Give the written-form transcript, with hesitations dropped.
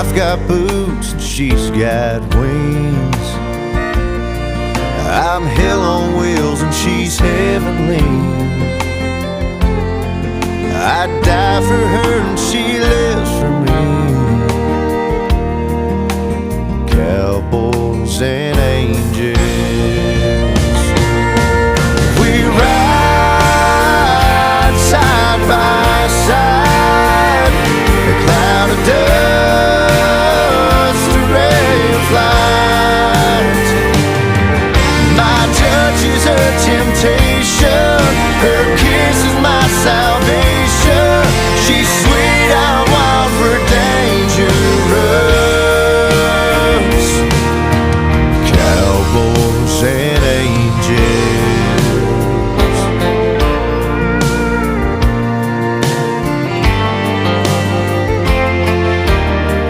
I've got boots and she's got wings. I'm hell on wheels and she's heavenly. I'd die for her and she lives for me.